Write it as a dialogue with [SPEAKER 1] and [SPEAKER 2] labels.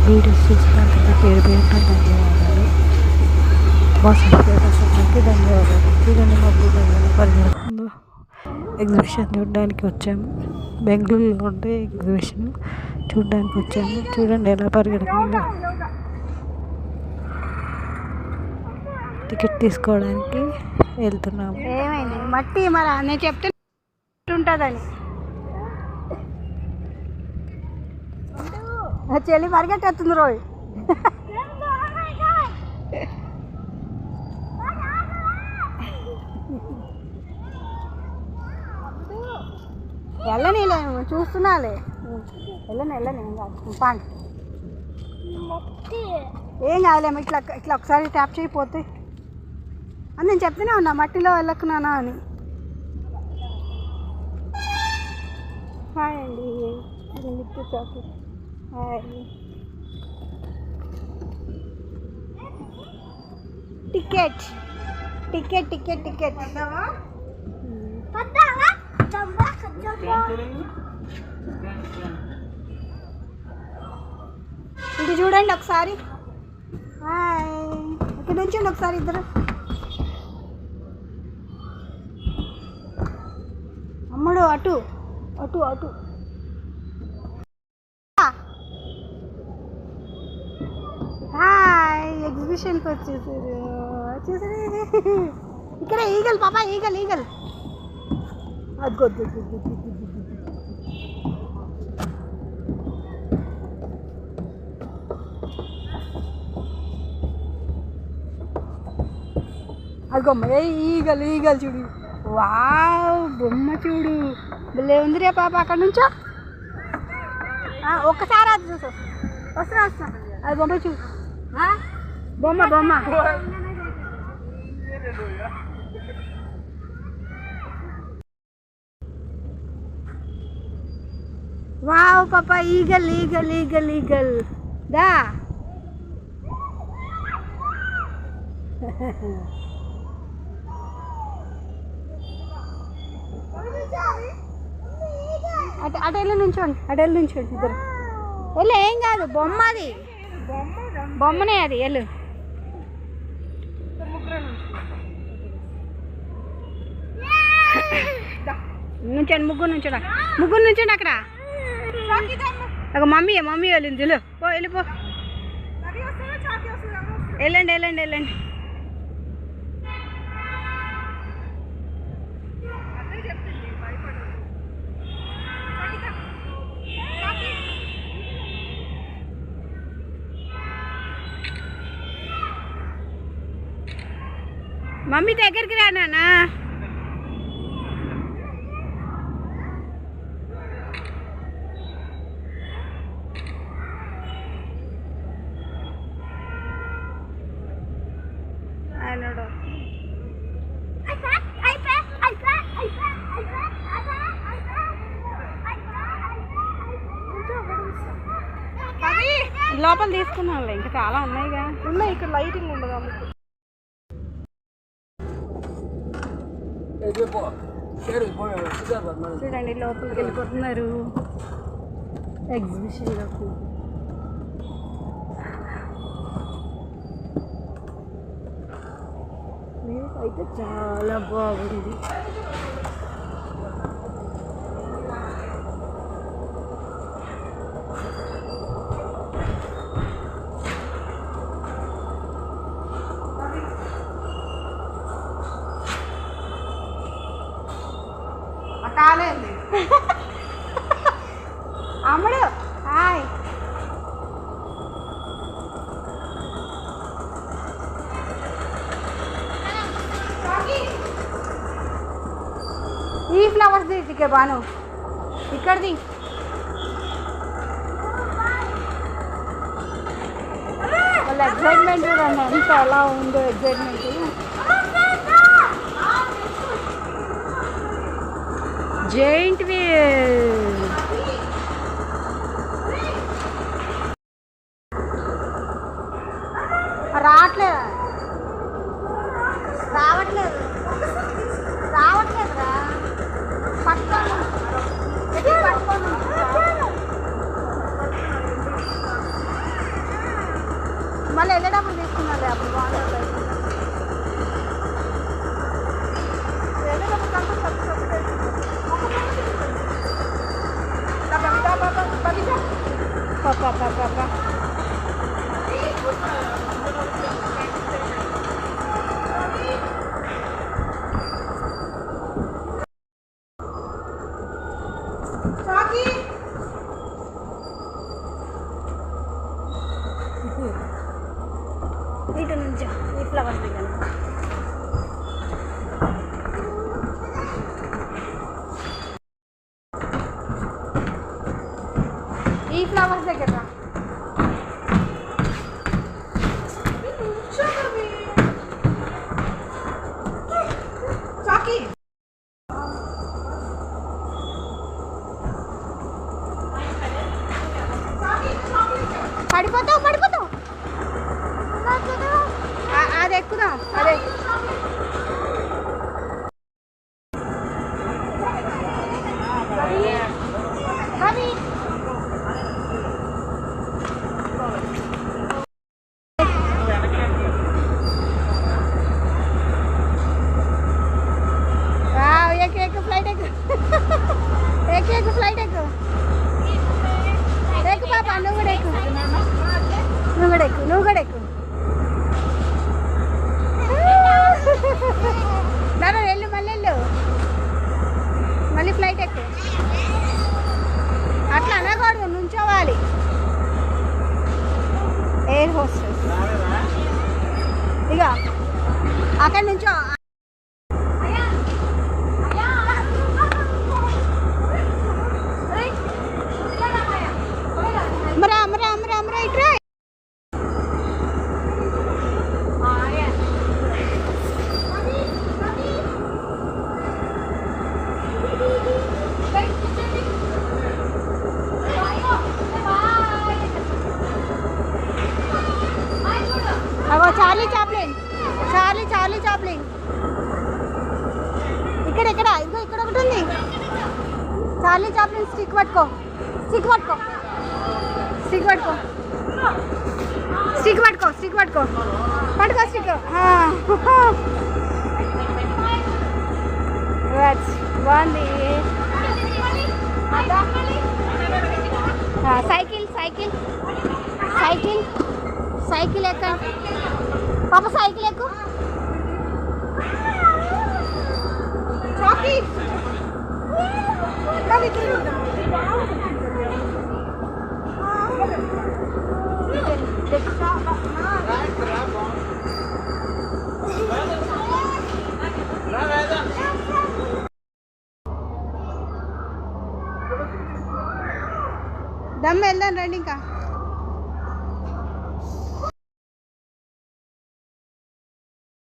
[SPEAKER 1] Videos చూసినందుకు పేరు ధన్యవాదాలు. మా సబ్స్క్రైబర్స్ అందరికీ ధన్యవాదాలు. చూడండి మా భూగర్భంలో పరిగెడుతుందో. ఎగ్జిబిషన్ చూడడానికి వచ్చాము. బెంగళూరులో ఉండే ఎగ్జిబిషన్ చూడడానికి వచ్చాము. చూడండి ఎలా పరిగెడుతుందో. టికెట్ తీసుకోవడానికి వెళ్తున్నాము.
[SPEAKER 2] ఏమైంది మట్టి మరి నేను చెప్తే ఉంటుందని చెల్లి పరిగెట్టేస్తుంది రోజు. వెళ్ళనీలే చూస్తున్నాలే. వెళ్ళను ఏం కాదు. పాండి ఏం కాదులేమో. ఇట్లా ఇట్లా ఒకసారి ట్యాప్ చేయకపోతే అని నేను చెప్తూనే ఉన్నా మట్టిలో వెళ్ళకున్నానా అని. హాయ్ అండి. Hi. Ticket ticket ticket ticket ఇది చూడండి ఒకసారి. హాయ్. ఇక్కడ నుంచి ఒకసారి ఇద్దరు. అమ్మడు అటు అటు అటు. హాయ్. ఎగ్జిబిషన్కి వచ్చేసారు. ఇక్కడ ఈగల్ పాప ఈగల్ అదిగొద్దు. అదిగమ్మ ఈగల్ చూడు. వావ్ బొమ్మ చూడు భలే ఉందిరే పాప. అక్కడ నుంచో ఒక్కసారి అది చూసు. వస్తున్నా అది బొమ్మ చూడు. బొమ్మ వావ్ పాప ఈగల్ దా. అటెళ్ళ నుంచోండి ఇద్దరు. వెళ్ళు ఏం కాదు. బొమ్మ అది బొమ్మనే అది. వెళ్ళు నుంచండి. ముగ్గురు నుంచండి అక్కడ. ఒక మమ్మీ వెళ్ళింది. వెళ్ళిపో. వెళ్ళండి. మమ్మీ దగ్గరికి రా నాన్న. లోపల తీసుకున్నాను. ఇంకా చాలా ఉన్నాయిగా. ఉన్నాయి ఇక్కడ లైటింగ్ ఉండదు. చూడండి లోపలికి వెళ్ళిపోతున్నారు ఎగ్జిబిషన్లోకి. అయితే చాలా బాగుంది. కాలేదు అమ్ముడు. హాయ్. ఈ ఫ్లవర్స్ దిక్కే బాను ఇక్కడిది. వాళ్ళ ఎగ్జైట్మెంట్ చూడండి ఎంత ఎలా ఉందో. Excitement giant wheel. రావట్లేదురా. పట్టుకోండి. ఫ్లవర్స్ దగ్గర. ఈ ఫ్లవర్స్ దగ్గర రా. పడిపోతావు పడిపోతావు. అది ఎక్కుదాం. అదే రవి ఎక్కు ఫ్లైట్ ఎక్కు. ఎక్కు ఫ్లైట్ ఎక్కు. ఎక్కు పాప, నువ్వు కూడా ఎక్కు. నువ్వు కూడా ఎక్కు. నువ్వు కూడా ఎక్కు. దాదా వెళ్ళు, మళ్ళీ వెళ్ళు. మళ్ళీ ఫ్లైట్ ఎక్కు. అట్లా అనకూడదు, నుంచోవాలి. Air hostess. ఇక అక్కడ నుంచో. అమరా అమరా అమరా అమరా ఇట్రా. అగో చార్లీ చాప్లిన్. Charlie Chaplin. ఇక్కడ ఇక్కడ ఇదిగో ఇక్కడ ఒకటి ఉంది. చార్లీ చాప్లిన్ స్టిక్ పట్టుకో. స్టిక్ పట్టుకో. స్టిక్ పట్టుకో. స్టిక్ పట్టుకో. స్టిక్ పట్టుకో. పట్టుకో స్టిక్. బాగుంది. సైకిల్ సైకిల్ సైకిల్ సైకిల్ ఎక్క పాప. సైకిల్ ఎక్కు. దమ్ వెళ్దాం రండి ఇంకా.